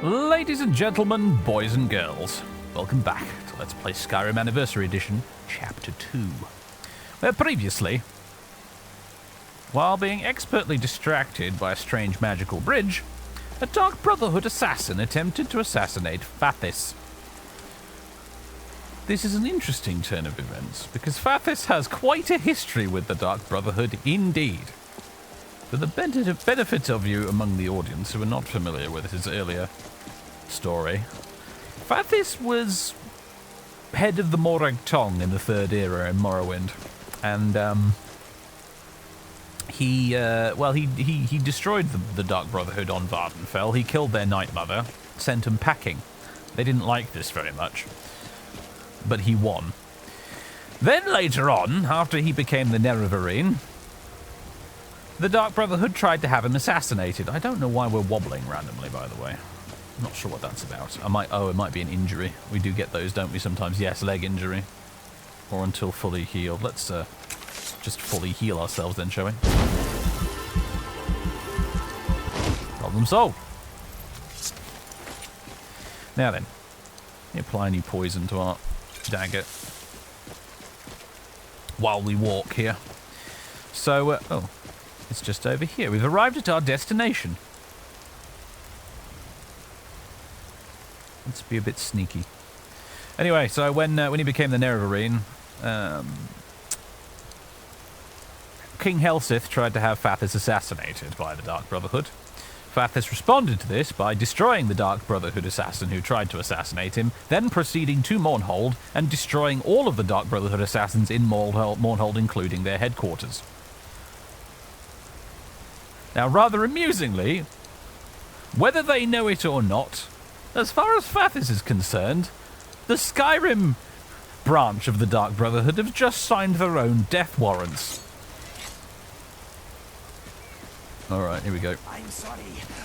Ladies and gentlemen, boys and girls, welcome back to Let's Play Skyrim Anniversary Edition, Chapter 2. Where previously, while being expertly distracted by a strange magical bridge, a Dark Brotherhood assassin attempted to assassinate Fathis. This is an interesting turn of events, because Fathis has quite a history with the Dark Brotherhood indeed. For the benefit of you among the audience who are not familiar with his earlier story, Fathis was head of the Morag Tong in the Third Era in Morrowind, and he destroyed the Dark Brotherhood on Vvardenfell. He killed their Night Mother, sent them packing. They didn't like this very much, but he won. Then later on, after he became the Nerevarine, the Dark Brotherhood tried to have him assassinated. I don't know why we're wobbling randomly, by the way. I'm not sure what that's about. It might be an injury. We do get those, don't we, sometimes? Yes, leg injury. Or until fully healed. Let's just fully heal ourselves then, shall we? Problem solved. Now then, apply any poison to our dagger while we walk here. So, it's just over here. We've arrived at our destination. Let's be a bit sneaky. Anyway, so when he became the Nerevarine, King Helsith tried to have Fathis assassinated by the Dark Brotherhood. Fathis responded to this by destroying the Dark Brotherhood assassin who tried to assassinate him, then proceeding to Mournhold and destroying all of the Dark Brotherhood assassins in Mournhold, including their headquarters. Now, rather amusingly, whether they know it or not, as far as Fathis is concerned, the Skyrim branch of the Dark Brotherhood have just signed their own death warrants. Alright, here we go. I'm sorry,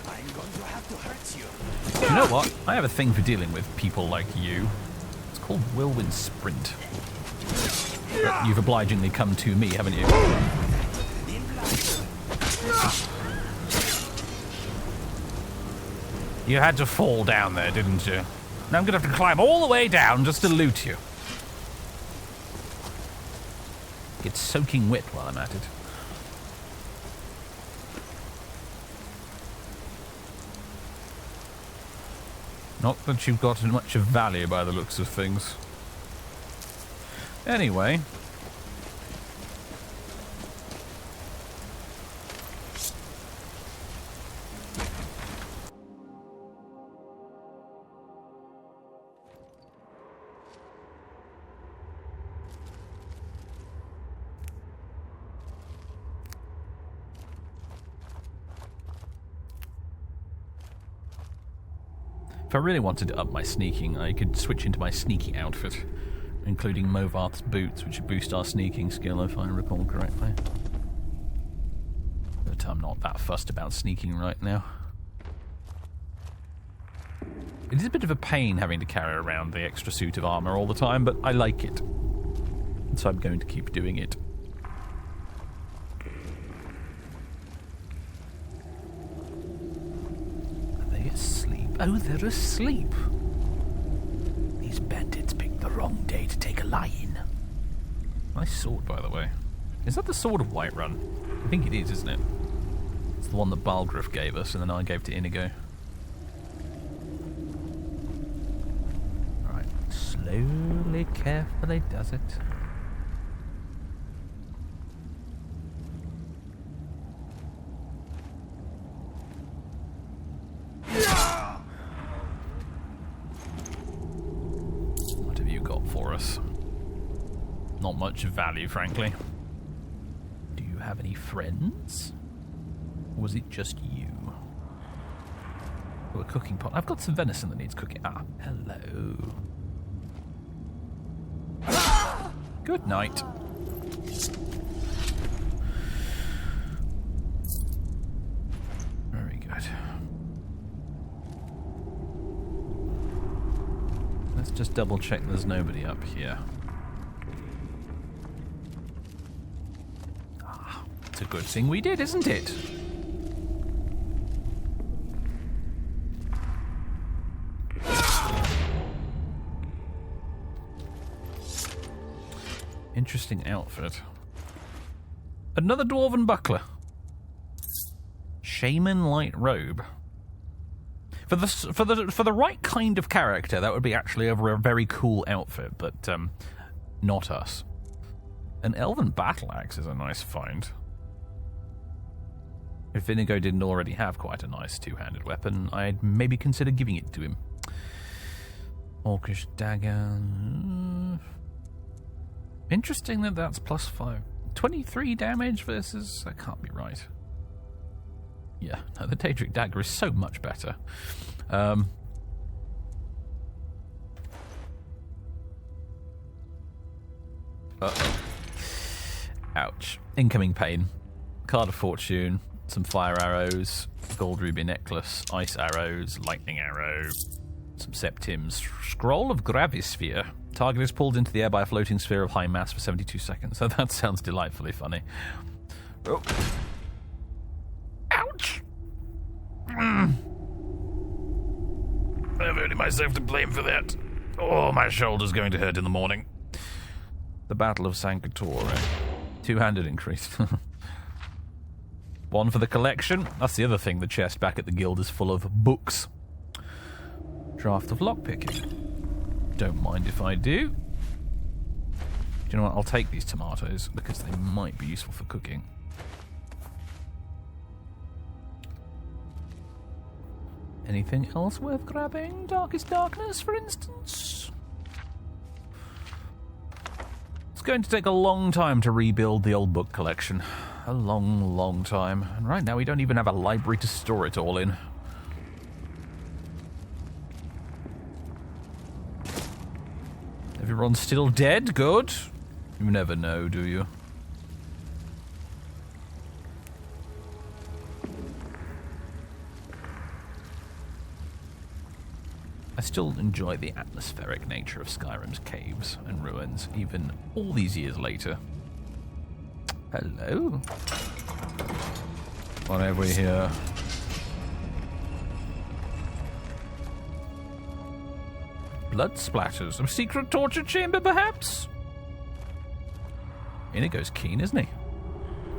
I'm going to have to hurt you. You know what? I have a thing for dealing with people like you. It's called Whirlwind Sprint. You've obligingly come to me, haven't you? You had to fall down there, didn't you? Now I'm going to have to climb all the way down just to loot you. Get soaking wet while I'm at it. Not that you've got much of value by the looks of things. Anyway. If I really wanted to up my sneaking, I could switch into my sneaky outfit, including Movarth's boots, which boost our sneaking skill, if I recall correctly. But I'm not that fussed about sneaking right now. It is a bit of a pain having to carry around the extra suit of armor all the time, but I like it. And so I'm going to keep doing it. Oh, they're asleep. These bandits picked the wrong day to take a lie-in. Nice sword, by the way. Is that the sword of Whiterun? I think it is, isn't it? It's the one that Balgruuf gave us, and then I gave to Inigo. Alright, slowly, carefully does it. Not much value, frankly. Do you have any friends? Or was it just you? Oh, a cooking pot. I've got some venison that needs cooking. Ah, hello. Good night. Very good. Let's just double check there's nobody up here. A good thing we did, isn't it? Interesting outfit. Another dwarven buckler. Shaman light robe. For the right kind of character, that would be actually a very cool outfit, but not us. An elven battle axe is a nice find. If Inigo didn't already have quite a nice two-handed weapon, I'd maybe consider giving it to him. Orcish dagger. Interesting that that's +5. 23 damage versus... That can't be right. Yeah, no, the Daedric dagger is so much better. Uh-oh. Ouch. Incoming pain. Card of Fortune. Some fire arrows. Gold ruby necklace. Ice arrows. Lightning arrow. Some septims. Scroll of Gravisphere. Target is pulled into the air by a floating sphere of high mass for 72 seconds. So that sounds delightfully funny. Oh. Ouch! I've only myself to blame for that. Oh, my shoulder's going to hurt in the morning. The Battle of Sanctore. Two-handed increased. One for the collection. That's the other thing. The chest back at the guild is full of books. Draft of lockpicking. Don't mind if I do. Do you know what? I'll take these tomatoes because they might be useful for cooking. Anything else worth grabbing? Darkest Darkness, for instance? It's going to take a long time to rebuild the old book collection. A long, long time. And right now we don't even have a library to store it all in. Everyone's still dead? Good. You never know, do you? I still enjoy the atmospheric nature of Skyrim's caves and ruins, even all these years later. Hello? What have we here? Blood splatters. A secret torture chamber, perhaps? Inigo's keen, isn't he?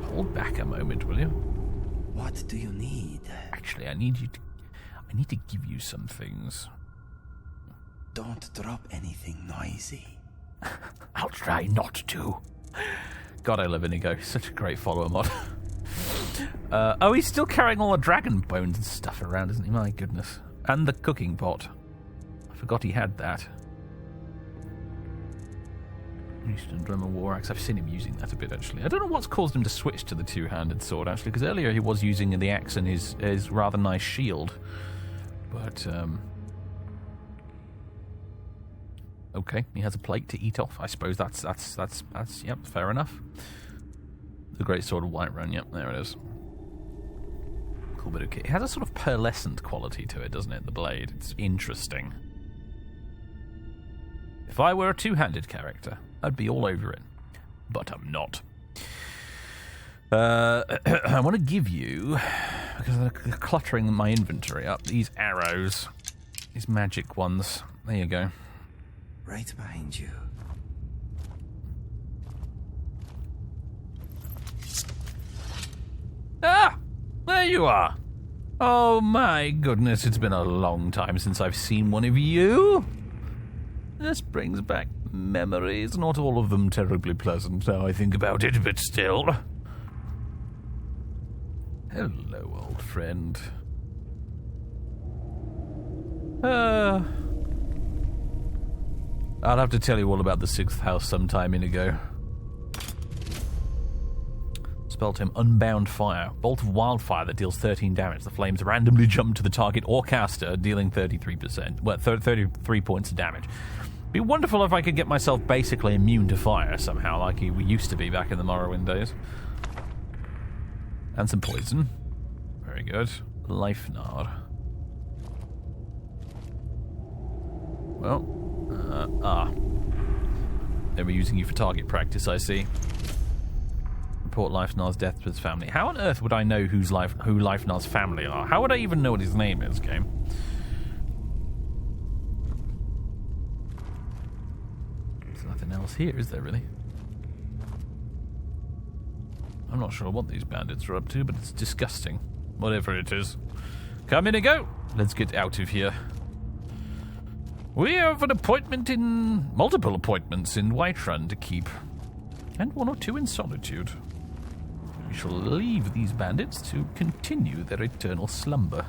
Hold back a moment, will you? What do you need? Actually, I need to give you some things. Don't drop anything noisy. I'll try not to. God, I love Inigo. Such a great follower mod. Oh, he's still carrying all the dragon bones and stuff around, isn't he? My goodness. And the cooking pot. I forgot he had that. Eastern Drummer War Axe. I've seen him using that a bit, actually. I don't know what's caused him to switch to the two-handed sword, actually, because earlier he was using the axe and his rather nice shield. But, okay, he has a plate to eat off. I suppose that's yep, fair enough. The Great Sword of Whiterun, yep, there it is. Cool bit of kit. It has a sort of pearlescent quality to it, doesn't it, the blade? It's interesting. If I were a two-handed character, I'd be all over it. But I'm not. I want to give you, because they're cluttering my inventory up, these arrows. These magic ones. There you go. Right behind you. Ah! There you are! Oh my goodness, it's been a long time since I've seen one of you. This brings back memories, not all of them terribly pleasant now I think about it, but still. Hello, old friend. I'll have to tell you all about the 6th house sometime Inigo. Spell him Unbound Fire. Bolt of wildfire that deals 13 damage. The flames randomly jump to the target or caster, dealing 33%. Well, 33 points of damage. Be wonderful if I could get myself basically immune to fire somehow, like we used to be back in the Morrowind days. And some poison. Very good. Life Nard. Well, they were using you for target practice, I see. Report Leifnar's death to his family. How on earth would I know who Leifnar's family are? How would I even know what his name is, game? There's nothing else here, is there really? I'm not sure what these bandits are up to, but it's disgusting. Whatever it is. Come in and go. Let's get out of here. We have multiple appointments in Whiterun to keep. And 1 or 2 in Solitude. We shall leave these bandits to continue their eternal slumber.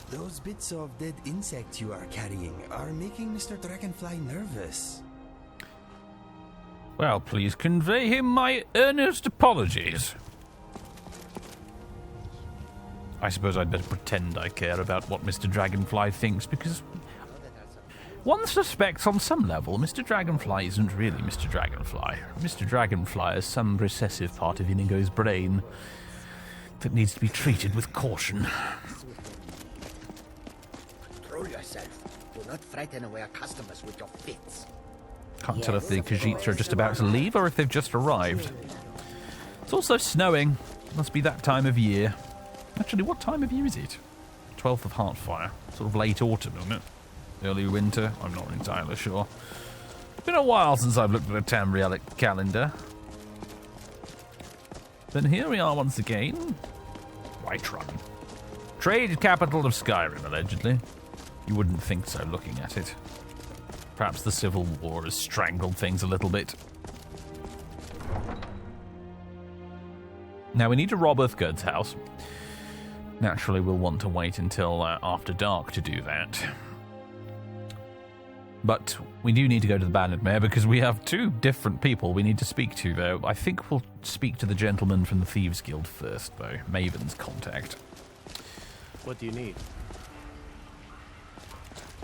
Those bits of dead insect you are carrying are making Mr. Dragonfly nervous. Well, please convey him my earnest apologies. I suppose I'd better pretend I care about what Mr. Dragonfly thinks, because one suspects on some level Mr. Dragonfly isn't really Mr. Dragonfly. Mr. Dragonfly is some recessive part of Inigo's brain that needs to be treated with caution. Control yourself. Do not frighten away our customers with your fits. Can't tell if the Khajiits are just about to leave or if they've just arrived. It's also snowing. Must be that time of year. Actually, what time of year is it? 12th of Heartfire. Sort of late autumn, isn't it? Early winter? I'm not entirely sure. It's been a while since I've looked at a Tamrielic calendar. Then here we are once again. Whiterun. Trade capital of Skyrim, allegedly. You wouldn't think so looking at it. Perhaps the Civil War has strangled things a little bit. Now we need to rob Uthgerd's house. Naturally, we'll want to wait until after dark to do that. But we do need to go to the Bandit Mayor because we have 2 different people we need to speak to, though. I think we'll speak to the gentleman from the Thieves Guild first, though. Maven's contact. What do you need?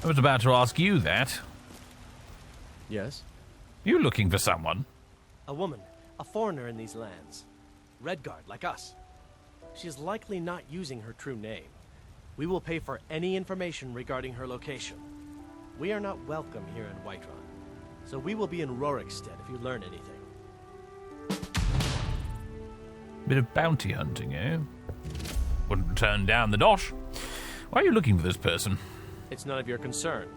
I was about to ask you that. Yes? You looking for someone? A woman. A foreigner in these lands. Redguard, like us. She is likely not using her true name. We will pay for any information regarding her location. We are not welcome here in Whiterun, so we will be in Rorikstead if you learn anything. Bit of bounty hunting, eh? Wouldn't turn down the dosh. Why are you looking for this person? It's none of your concern.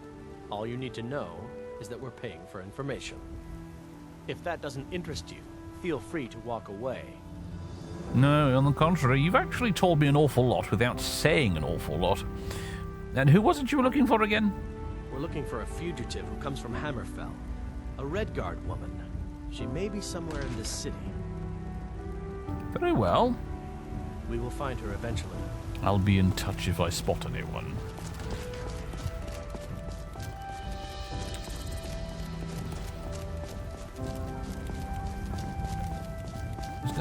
All you need to know is that we're paying for information. If that doesn't interest you, feel free to walk away. No, on the contrary, you've actually told me an awful lot without saying an awful lot. And who was it you were looking for again? We're looking for a fugitive who comes from Hammerfell. A Redguard woman. She may be somewhere in this city. Very well. We will find her eventually. I'll be in touch if I spot anyone.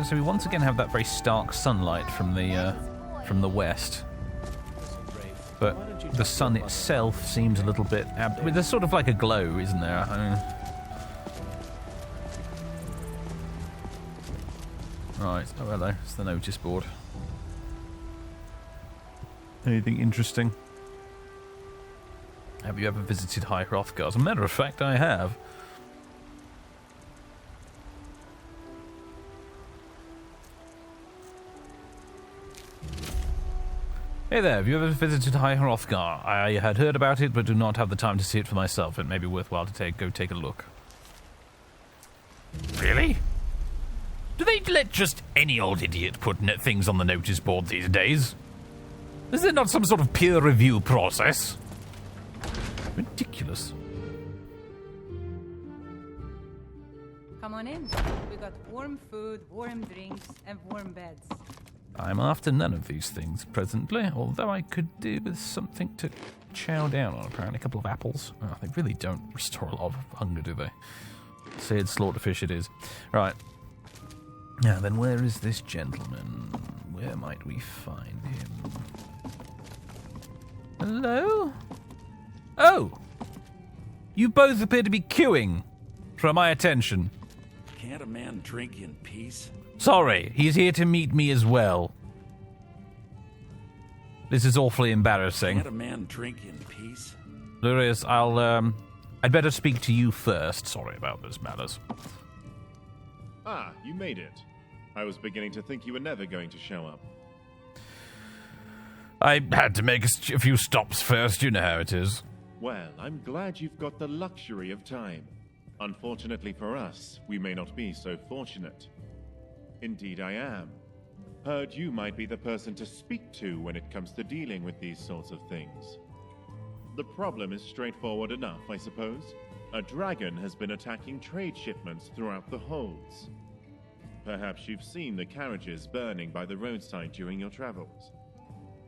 So we once again have that very stark sunlight from the west, but the sun itself seems a little bit. There's sort of like a glow, isn't there? Right. Oh, hello. It's the notice board. Anything interesting? Have you ever visited High Hrothgar? As a matter of fact, I have. Hey there, have you ever visited High Hrothgar? I had heard about it, but do not have the time to see it for myself. It may be worthwhile to go take a look. Really? Do they let just any old idiot put things on the notice board these days? Is there not some sort of peer review process? Ridiculous. Come on in. We got warm food, warm drinks, and warm beds. I'm after none of these things presently, although I could do with something to chow down on, apparently. A couple of apples. Oh, they really don't restore a lot of hunger, do they? Seared slaughterfish it is. Right. Now then, where is this gentleman? Where might we find him? Hello? Oh! You both appear to be queuing for my attention. Can't a man drink in peace? Sorry, he's here to meet me as well. This is awfully embarrassing. Can't a man drink in peace? Lurius, I'd better speak to you first. Sorry about this, Malice. Ah, you made it. I was beginning to think you were never going to show up. I had to make a few stops first, you know how it is. Well, I'm glad you've got the luxury of time. Unfortunately for us, we may not be so fortunate. Indeed I am. Heard you might be the person to speak to when it comes to dealing with these sorts of things. The problem is straightforward enough, I suppose. A dragon has been attacking trade shipments throughout the holds. Perhaps you've seen the carriages burning by the roadside during your travels.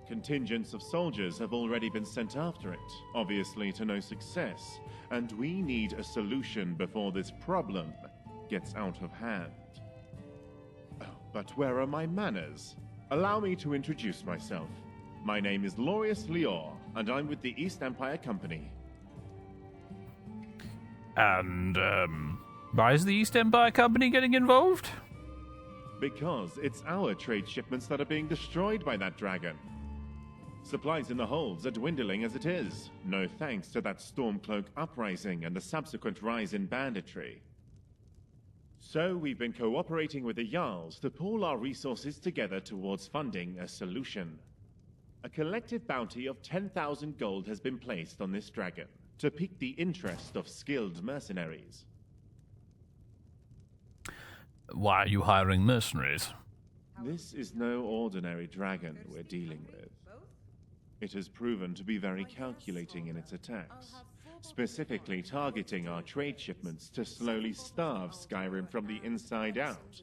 Contingents of soldiers have already been sent after it, obviously to no success, and we need a solution before this problem gets out of hand. Oh, but where are my manners? Allow me to introduce myself. My name is Lorius Lior, and I'm with the East Empire Company. And, why is the East Empire Company getting involved? Because it's our trade shipments that are being destroyed by that dragon. Supplies in the holds are dwindling as it is, no thanks to that Stormcloak uprising and the subsequent rise in banditry. So we've been cooperating with the Jarls to pool our resources together towards funding a solution. A collective bounty of 10,000 gold has been placed on this dragon to pique the interest of skilled mercenaries. Why are you hiring mercenaries? This is no ordinary dragon we're dealing with. It has proven to be very calculating in its attacks, specifically targeting our trade shipments to slowly starve Skyrim from the inside out.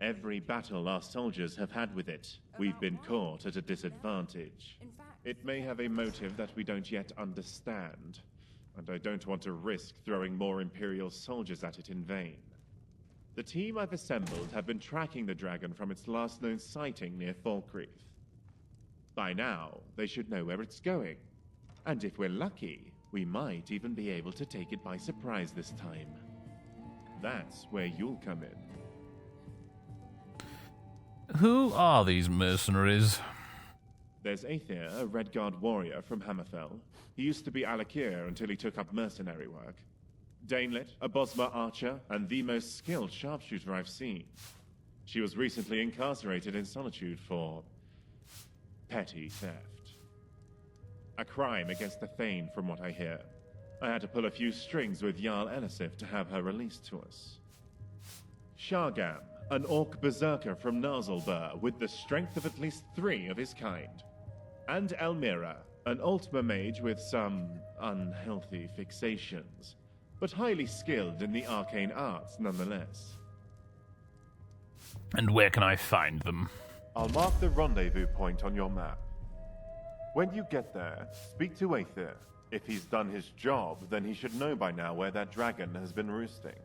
Every battle our soldiers have had with it, we've been caught at a disadvantage. It may have a motive that we don't yet understand, and I don't want to risk throwing more Imperial soldiers at it in vain. The team I've assembled have been tracking the dragon from its last known sighting near Falkreath. By now, they should know where it's going. And if we're lucky, we might even be able to take it by surprise this time. That's where you'll come in. Who are these mercenaries? There's Aether, a Redguard warrior from Hammerfell. He used to be Alakir until he took up mercenary work. Danelit, a Bosmer archer, and the most skilled sharpshooter I've seen. She was recently incarcerated in solitude for petty theft. A crime against the Thane, from what I hear. I had to pull a few strings with Jarl Elisif to have her released to us. Shargam, an orc berserker from Narzulbur with the strength of at least 3 of his kind. And Elmira, an Altmer mage with some unhealthy fixations, but highly skilled in the arcane arts nonetheless. And where can I find them? I'll mark the rendezvous point on your map. When you get there, speak to Aether. If he's done his job, then he should know by now where that dragon has been roosting.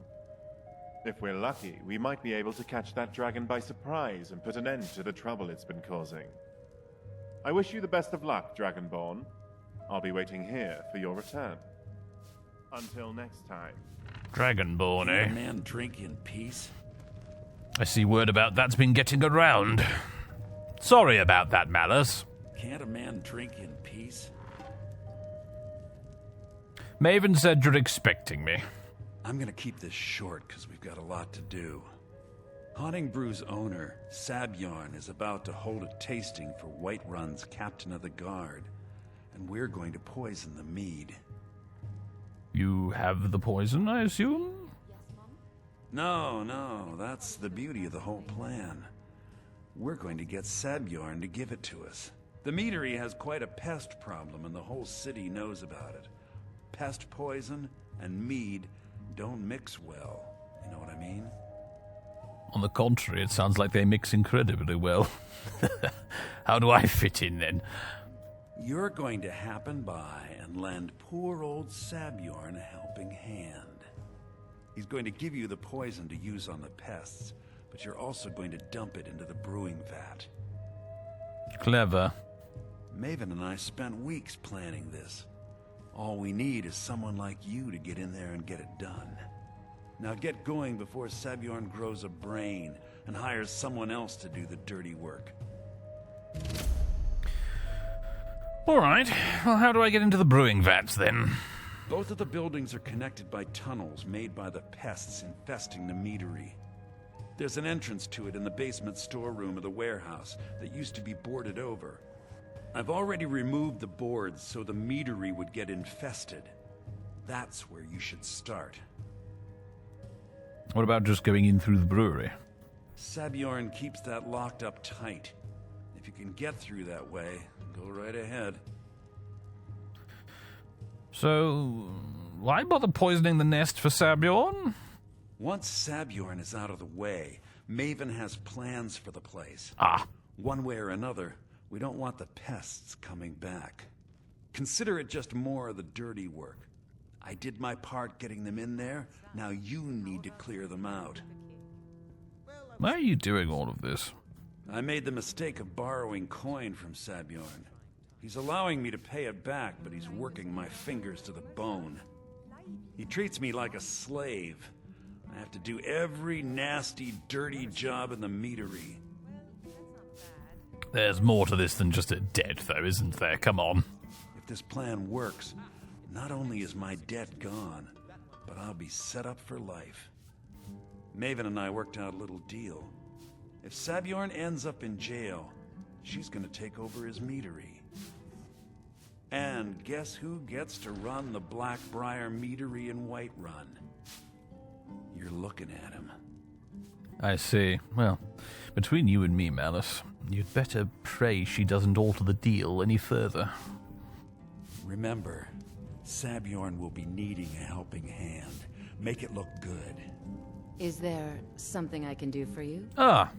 If we're lucky, we might be able to catch that dragon by surprise and put an end to the trouble it's been causing. I wish you the best of luck, Dragonborn. I'll be waiting here for your return. Until next time. Dragonborn, Can eh? a man drink in peace? I see word about that's been getting around. Sorry about that, Malice. Can't a man drink in peace? Maven said you're expecting me. I'm gonna keep this short because we've got a lot to do. Haunting Brew's owner, Sabjorn, is about to hold a tasting for Whiterun's captain of the guard, and we're going to poison the mead. You have the poison, I assume? No, that's the beauty of the whole plan. We're going to get Sabjorn to give it to us. The meadery has quite a pest problem, and the whole city knows about it. Pest poison and mead don't mix well, you know what I mean? On the contrary, it sounds like they mix incredibly well. How do I fit in, then? You're going to happen by and lend poor old Sabjorn a helping hand. He's going to give you the poison to use on the pests, but you're also going to dump it into the brewing vat. Clever. Maven and I spent weeks planning this. All we need is someone like you to get in there and get it done. Now get going before Sabjorn grows a brain and hires someone else to do the dirty work. All right. Well, how do I get into the brewing vats, then? Both of the buildings are connected by tunnels made by the pests infesting the meadery. There's an entrance to it in the basement storeroom of the warehouse that used to be boarded over. I've already removed the boards so the meadery would get infested. That's where you should start. What about just going in through the brewery? Sabjorn keeps that locked up tight. If you can get through that way, go right ahead. So, why bother poisoning the nest for Sabjorn? Once Sabjorn is out of the way, Maven has plans for the place. Ah. One way or another, we don't want the pests coming back. Consider it just more of the dirty work. I did my part getting them in there, now you need to clear them out. Why are you doing all of this? I made the mistake of borrowing coin from Sabjorn. He's allowing me to pay it back, but he's working my fingers to the bone. He treats me like a slave. I have to do every nasty, dirty job in the meadery. There's more to this than just a debt, though, isn't there? Come on. If this plan works, not only is my debt gone, but I'll be set up for life. Maven and I worked out a little deal. If Sabjorn ends up in jail, she's gonna take over his meadery. And guess who gets to run the Blackbriar meadery in Whiterun? You're looking at him. I see. Well, between you and me, Malice, you'd better pray she doesn't alter the deal any further. Remember, Sabjorn will be needing a helping hand. Make it look good. Is there something I can do for you? Ah,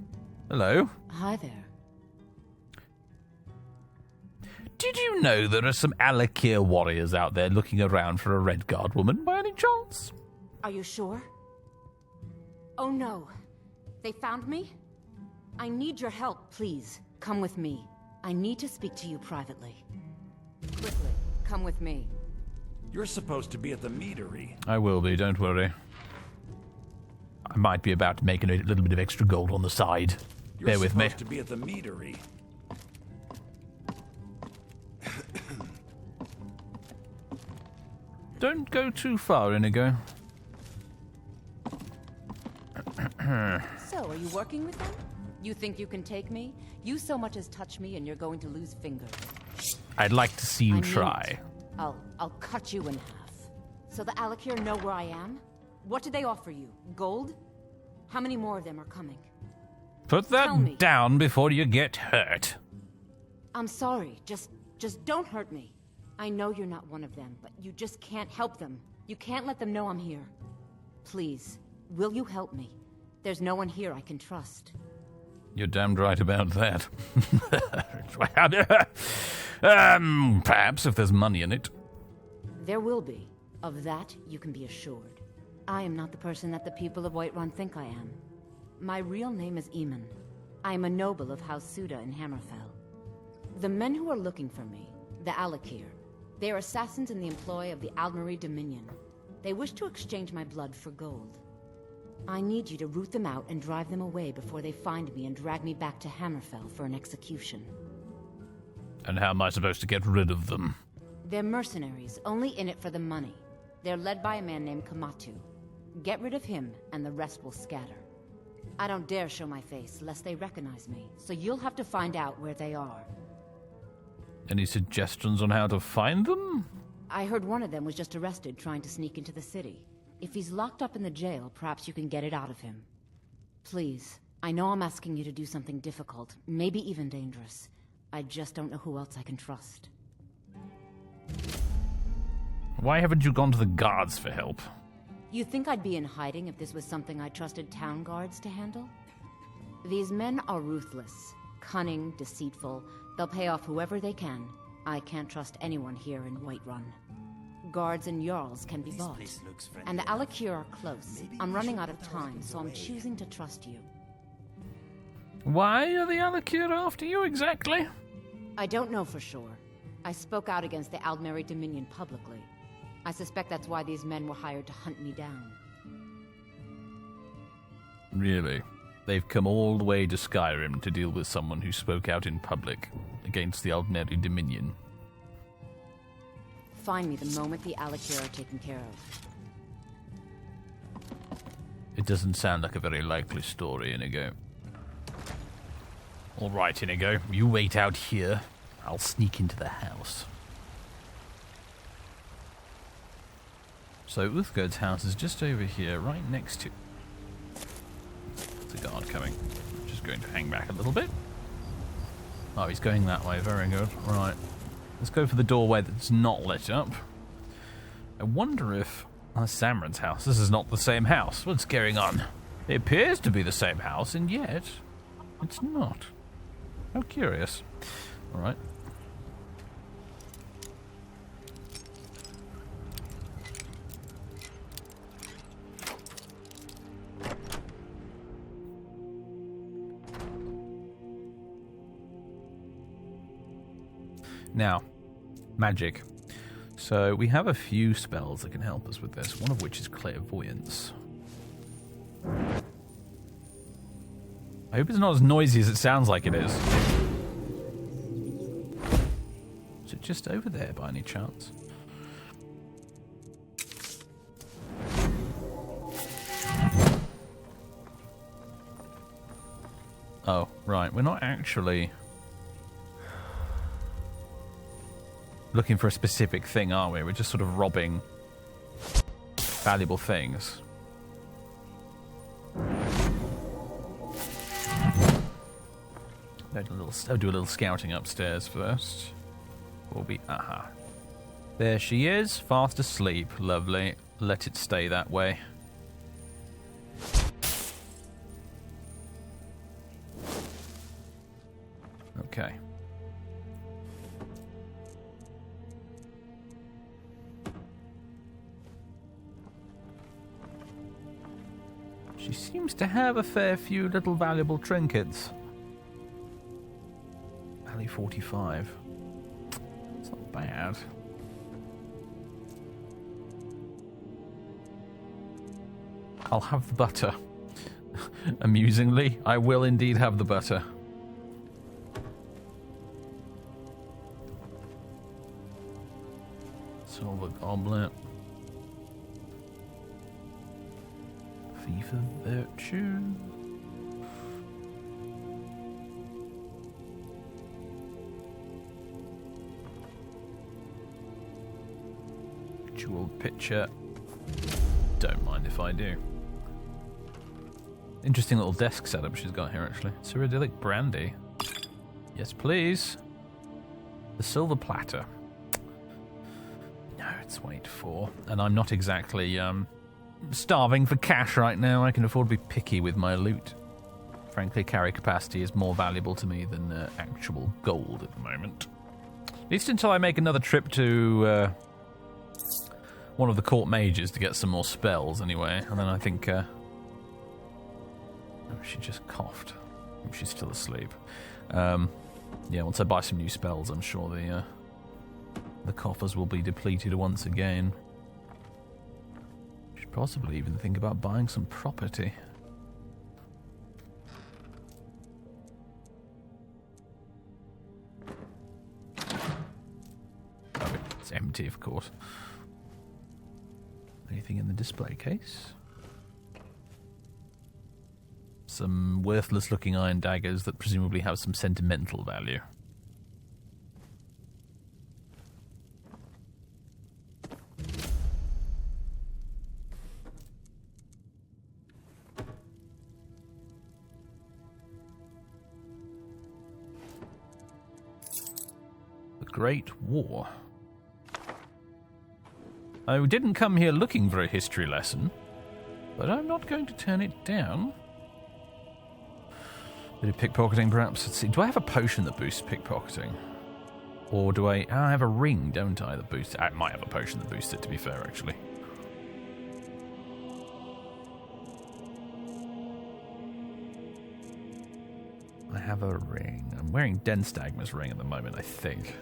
hello. Hi there. Did you know there are some Alakir warriors out there looking around for a Redguard woman by any chance? Are you sure? Oh no. They found me? I need your help, please. Come with me. I need to speak to you privately. Quickly, come with me. You're supposed to be at the meadery. I will be, don't worry. I might be about to make a little bit of extra gold on the side. Bear with me. You're supposed to be at the meadery. Don't go too far, Inigo. So, are you working with them? You think you can take me? You so much as touch me and you're going to lose fingers. I'd like to see you I mean try. it. I'll cut you in half. So the Alakir know where I am? What did they offer you? Gold? How many more of them are coming? Put Tell me. that down before you get hurt. I'm sorry. Just don't hurt me. I know you're not one of them, but you just can't help them. You can't let them know I'm here. Please, will you help me? There's no one here I can trust. You're damned right about that. Perhaps if there's money in it. There will be. Of that, you can be assured. I am not the person that the people of Whiterun think I am. My real name is Eamon. I am a noble of House Suda in Hammerfell. The men who are looking for me, the Alakir, they are assassins in the employ of the Aldmeri Dominion. They wish to exchange my blood for gold. I need you to root them out and drive them away before they find me and drag me back to Hammerfell for an execution. And how am I supposed to get rid of them? They're mercenaries, only in it for the money. They're led by a man named Kamatu. Get rid of him, and the rest will scatter. I don't dare show my face, lest they recognize me, so you'll have to find out where they are. Any suggestions on how to find them? I heard one of them was just arrested trying to sneak into the city. If he's locked up in the jail, perhaps you can get it out of him. Please, I know I'm asking you to do something difficult, maybe even dangerous. I just don't know who else I can trust. Why haven't you gone to the guards for help? You think I'd be in hiding if this was something I trusted town guards to handle? These men are ruthless, cunning, deceitful. They'll pay off whoever they can. I can't trust anyone here in Whiterun. Guards and Jarls can be bought. And the Alakir are close. I'm running out of time, so I'm choosing to trust you. Why are the Alakir after you exactly? I don't know for sure. I spoke out against the Aldmeri Dominion publicly. I suspect that's why these men were hired to hunt me down. Really? They've come all the way to Skyrim to deal with someone who spoke out in public against the Aldmeri Dominion. Find me the moment the Alakir are taken care of. It doesn't sound like a very likely story, Inigo. All right, Inigo, you wait out here. I'll sneak into the house. So Uthgerd's house is just over here, right next to... There's a guard coming. I'm just going to hang back a little bit. Oh, he's going that way. Very good. Right. Let's go for the doorway that's not lit up. I wonder if... Samron's house. This is not the same house. What's going on? It appears to be the same house, and yet... it's not. How curious. Alright. Now, magic. So we have a few spells that can help us with this, one of which is clairvoyance. I hope it's not as noisy as it sounds like it is. Is it just over there by any chance? Oh, right. We're not actually looking for a specific thing, are we? We're just sort of robbing valuable things. I'll do a little scouting upstairs first. Will be aha. There she is, fast asleep. Lovely. Let it stay that way. Okay. She seems to have a fair few little valuable trinkets. Alley 45. It's not bad. I'll have the butter. Amusingly, I will indeed have the butter. Silver goblet. Thief of virtue. Jeweled pitcher. Don't mind if I do. Interesting little desk setup she's got here, actually. Cyrodiilic brandy. Yes, please. The silver platter. No, it's weight 4. And I'm not exactly starving for cash right now. I can afford to be picky with my loot. Frankly, carry capacity is more valuable to me than actual gold at the moment. At least until I make another trip to one of the court mages to get some more spells, anyway. And then I think... oh, she just coughed. She's still asleep. Yeah, once I buy some new spells, I'm sure the coffers will be depleted once again. Should possibly even think about buying some property. Oh, it's empty, of course. Anything in the display case? Some worthless-looking iron daggers that presumably have some sentimental value. The Great War. I didn't come here looking for a history lesson, but I'm not going to turn it down. Bit of pickpocketing, perhaps. Let's see. Do I have a potion that boosts pickpocketing? Or do I... I have a ring, don't I, that boosts it? I might have a potion that boosts it, to be fair, actually. I have a ring. I'm wearing Denstagma's ring at the moment, I think.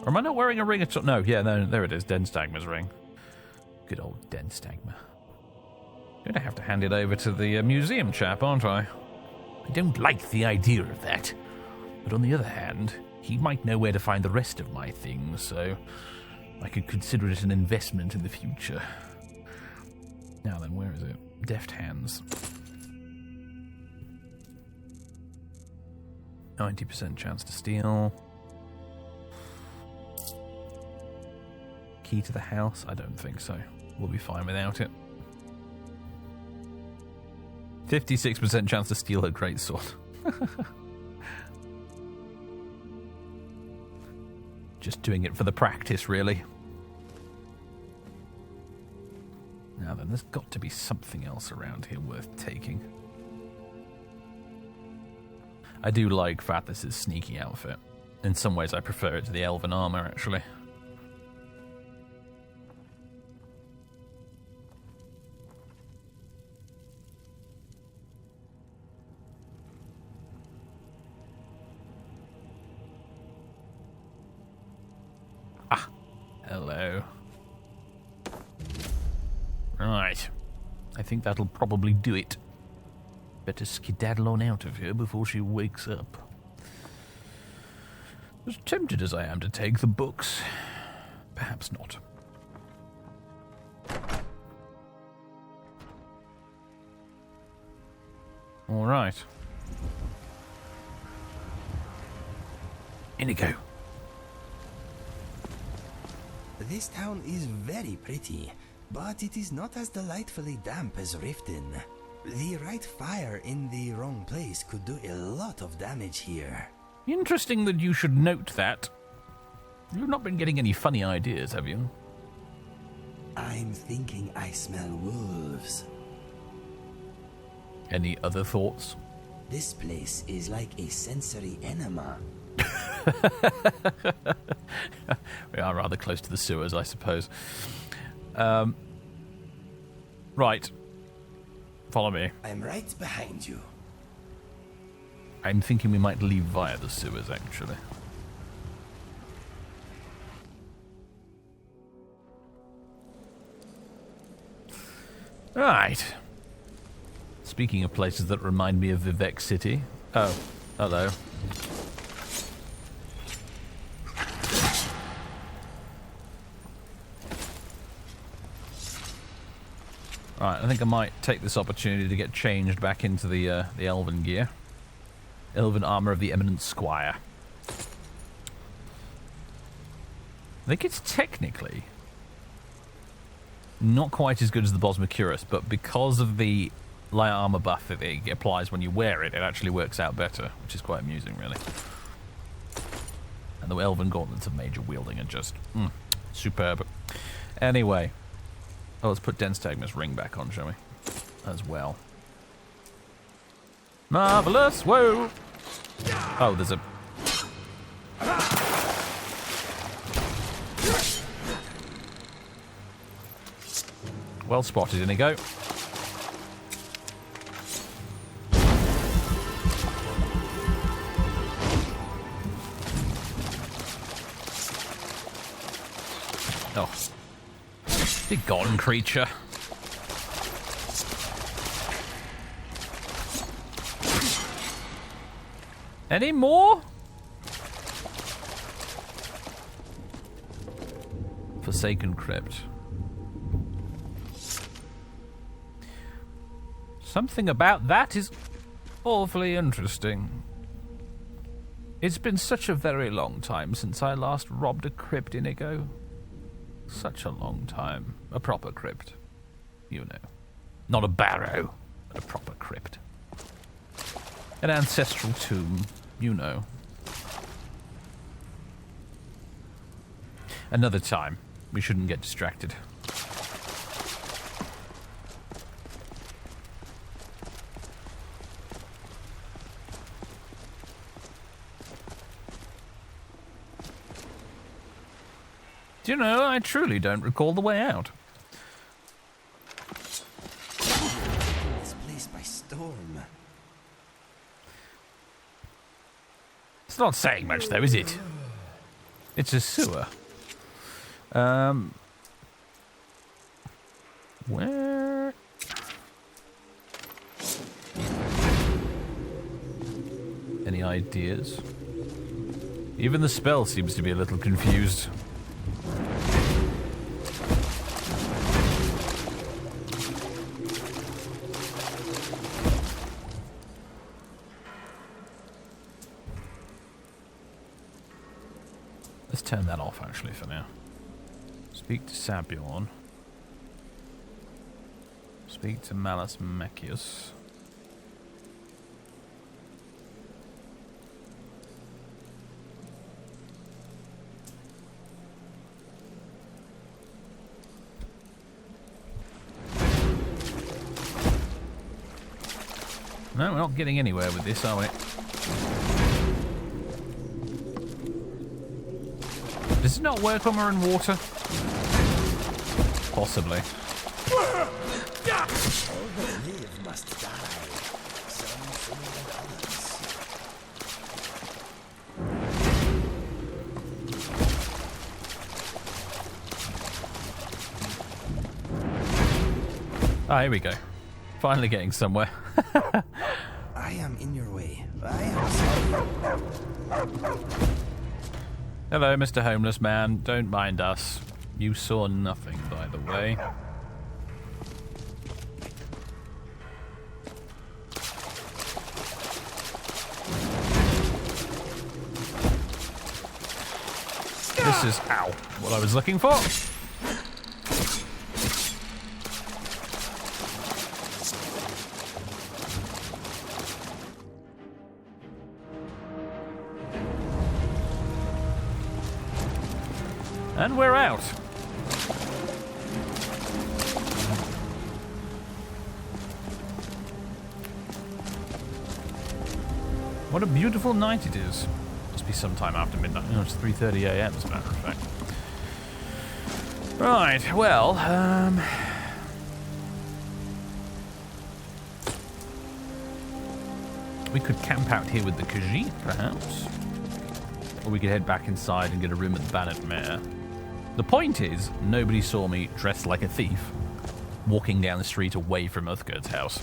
Or am I not wearing a ring at all? No, yeah, no, there it is, Denstagma's ring. Good old Denstagma. Going to have to hand it over to the museum chap, aren't I? I don't like the idea of that. But on the other hand, he might know where to find the rest of my things, so I could consider it an investment in the future. Now then, where is it? Deft hands. 90% chance to steal. key to the house? I don't think so. We'll be fine without it. 56% chance to steal her greatsword. Just doing it for the practice, really. Now then, there's got to be something else around here worth taking. I do like Fathis' sneaky outfit. In some ways, I prefer it to the elven armor, actually. Ah, hello. Right. I think that'll probably do it. Better skedaddle on out of here before she wakes up. As tempted as I am to take the books, perhaps not. All right. Inigo. This town is very pretty, but it is not as delightfully damp as Riften. The right fire in the wrong place could do a lot of damage here. Interesting that you should note that. You've not been getting any funny ideas, have you? I'm thinking I smell wolves. Any other thoughts? This place is like a sensory enema. We are rather close to the sewers, I suppose. Right. Follow me. I'm right behind you. I'm thinking we might leave via the sewers, actually. Right. Speaking of places that remind me of Vivek City. Oh, hello. Right, I think I might take this opportunity to get changed back into the elven gear. Elven armor of the eminent squire. I think it's technically not quite as good as the Bosmacurus, but because of the light armor buff that it applies when you wear it, it actually works out better, which is quite amusing, really. And the elven gauntlets of major wielding are just superb. Anyway. Oh, let's put Denstagma's ring back on, shall we? As well. Marvelous! Whoa! Oh, there's a... Well spotted, Inigo. Oh. Be gone, creature. Any more? Forsaken Crypt. Something about that is awfully interesting. It's been such a very long time since I last robbed a crypt, Inigo. Such a long time. A proper crypt. You know. Not a barrow, but a proper crypt. An ancestral tomb. You know. Another time. We shouldn't get distracted. Do you know, I truly don't recall the way out. This place by storm. It's not saying much, though, is it? It's a sewer. Where? Any ideas? Even the spell seems to be a little confused. Let's turn that off, actually, for now. Speak to Sabjorn. Speak to Malus Mechius. No, we're not getting anywhere with this, are we? Does it not work when we're in water? Possibly. All that live must die. Some sooner than others. Ah, here we go. Finally getting somewhere. I am in your way. I am sorry. Hello, Mr. Homeless Man. Don't mind us. You saw nothing, by the way. This is, ow, what I was looking for. And we're out. What a beautiful night it is. Must be sometime after midnight. No, it's 3:30 a.m. as a matter of fact. Right, well, we could camp out here with the Khajiit, perhaps. Or we could head back inside and get a room at the Bannered Mare. The point is, nobody saw me dressed like a thief, walking down the street away from Uthgerd's house.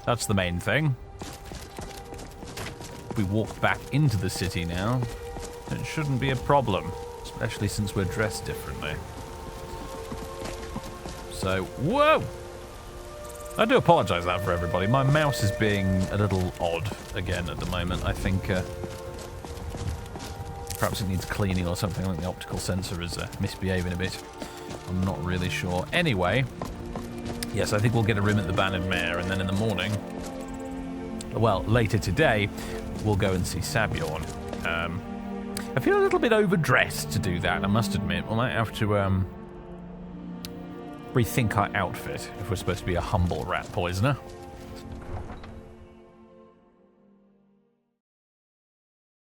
That's the main thing. If we walk back into the city now, it shouldn't be a problem, especially since we're dressed differently. So, whoa! I do apologise that for everybody. My mouse is being a little odd again at the moment. I think perhaps it needs cleaning or something. I think the optical sensor is misbehaving a bit. I'm not really sure. Anyway, yes, I think we'll get a room at the Bannered Mare, and then in the morning, well, later today, we'll go and see Sabjorn. I feel a little bit overdressed to do that, I must admit. We might have to rethink our outfit if we're supposed to be a humble rat poisoner.